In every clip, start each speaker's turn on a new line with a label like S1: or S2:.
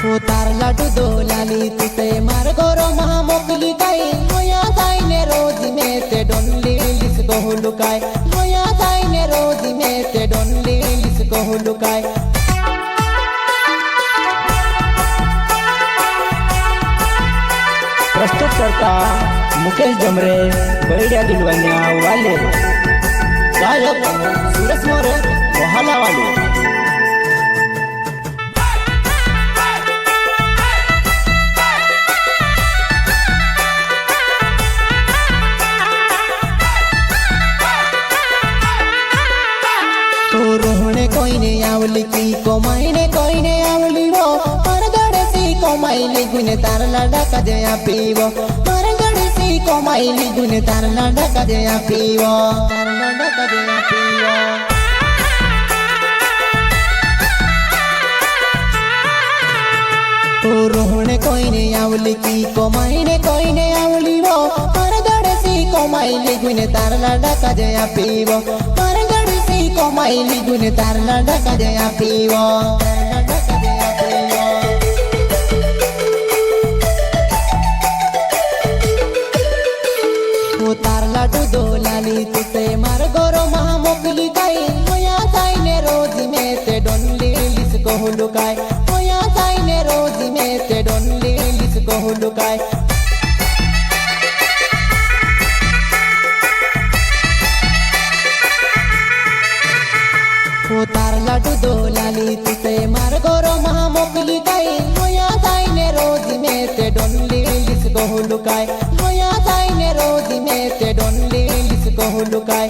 S1: तार लाडू दो लाली तुते मार गोरो महा मोकली गाई होया दाइने रोजी में ते डोनली लिस को हुलुकाय होया दाइने रोजी में ते डोनली लिस को हुलुकाय
S2: प्रस्तुत करता मुकेश डमरे बैड्या दिलवान्या वाले गायक सुरेश मोरे मोहाला वाले
S1: रोहणे कोई ने आवली की कोमाईने कोई ने आवली वो मरगड़ सी कोमाईली गुने तार लाडा का जया पीवो मरगड़ सी कोमाईली गुने तार लाडा का जया पीवो तार लाडा का जया पीवो रोहणे कोई ने आवली की कोमाईने कोई ने आवली वो मरगड़ सी कोमाईली गुने तार लाडा का जया पीवो कोमाईली गुने तार लाडा का जया पीवो तार लाडू दो लाली तुते मार गोरो महा मोकली गाई होया दाइने रोजी में ते डोनली लिस को हुलुकाय होया दाइने रोजी में ते डोनली लिस को हुलुकाय तार लाडू दो लाली तुते मार गोरो महा मोकली गाई होया दाइने रोजी में ते डोनली लिस को हुलुकाय होया दाइने रोजी में ते डोनली लिस को हुलुकाय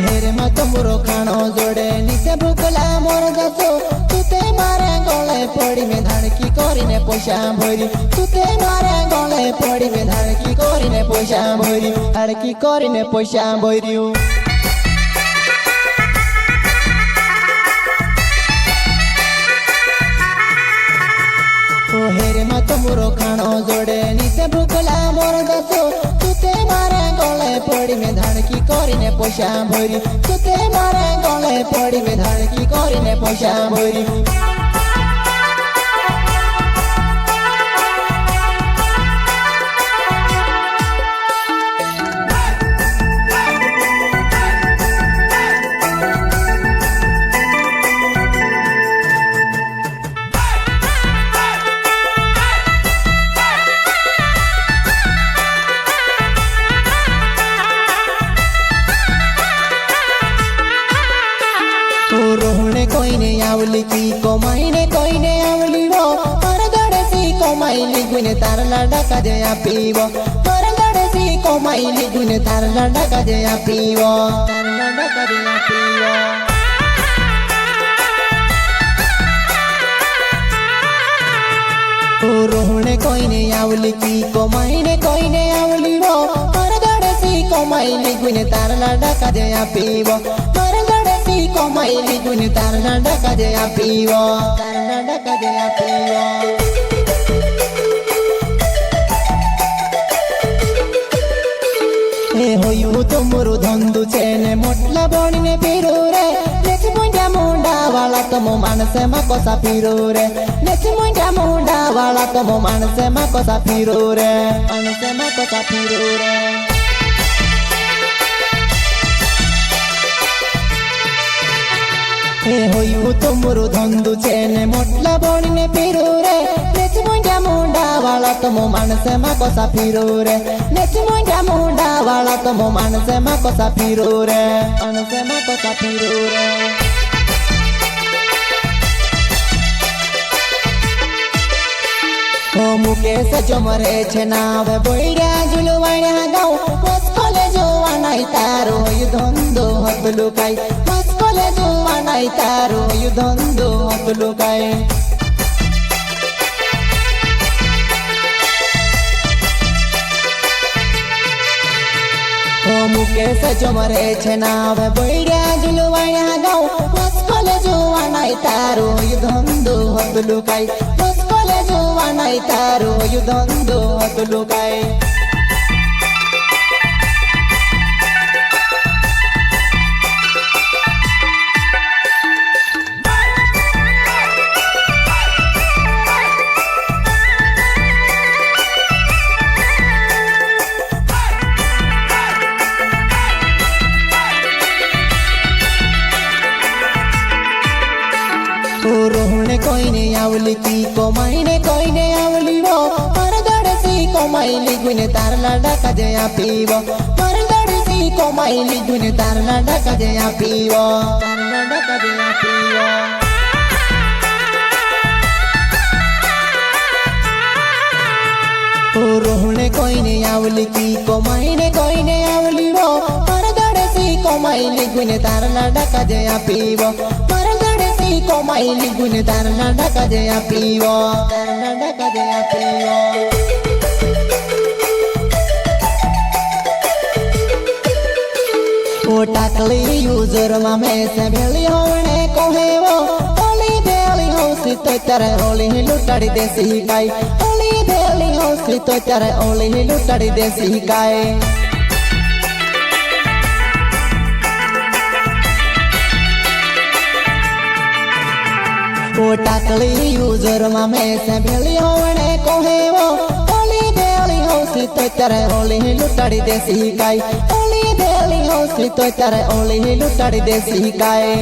S1: हेरे मत मुरो खानो जोड़े निसे भूकला मोर जासो तुते मारे गले पड़ी में धड़की करिने पोषा भरी तुते मारे गले पड़ी में धड़की करिने पोषा भरी धड़की करिने पोषा भरी हेरे मत मुरो खानो जोड़े निसे भूकला मोर जासो तुते मारे गले पड़ी में धड़की करिने पोषा भरी तुते मारे गले पड़ी में धड़की करिने पोषा भरी रोहणे कोई ने आवली की कोमाईने कोई ने आवली वो मरगड़ सी कोमाईली गुने तार लाडा का जया पीवो मरगड़ सी कोमाईली गुने तार लाडा का जया पीवो तार लाडा का जया पीवो रोहणे कोई ने आवली की कोमाईने कोई ने आवली वो मरगड़ सी कोमाईली गुने तार लाडा का जया पीवो कोमाईली गुने तार लाडा का जया पीवो तार लाडा का जया पीवो हे होयु तुमरु धंदु चेने मोटला बोणिने पीरू रे नेच मुंडा मुंडा वाला तुम मानसे मको सा पीरू रे नेच मुंडा मुंडा वाला तुम मानसे मको सा पीरू रे मानसे मको सा पीरू रे हे होयु तुमरु धंदु चेने मोटला बोणिने पीरू रे नेच मुंडा मुंडा वाला तुम मानसे मको सा पीरू रे नेच मुंडा मुंडा वाला तुम मानसे मको सा पीरू रे मानसे मको सा पीरू रे ओ मुकेश जमरे छे नाव बोइड्या जुलवाण्या गाव मस्कोले जोवानाई तारो होयु धंदो हतलुकाई मस्कोले जोवानाई तारो होयु धंदो हतलुकाई ओ मुकेश जमरे छे नाव बोइड्या जुलवाण्या गाव मस्कोले जोवानाई तारो होयु धंदो हतलुकाई मस्कोले जोवानाई तारो होयु धंदो हतलुकाई रोहणे कोईने आवली की कोमाईने कोईने आवली वो मरदड़सी कोमाईली गुने तारला डका जया पीवो मरदड़सी कोमाईली गुने तारला डका जया पीवो तारला डका जया पीवो रोहणे कोईने आवली की कोमाईने कोईने आवली वो मरदड़सी कोमाईली गुने तारला डका जया पीवो मरदड़सी कोमाईली गुने तारला डका जया पीवो तारला डका जया पीवो ओ टाकली यूजर मामे से भेली होने कोहेवो ओली देली होसी तो तेरे ओली लुटाड़ी देसी गाय ओली देली होसी तो तेरे ओली लुटाड़ी देसी गाय ओ टाकली यूजर मामे से भेली होने कोहेवो ओली देली होसी तो तेरे ओली लुटाड़ी देसी गाय ओली देली होसी तो तेरे ओली लुटाड़ी देसी गाय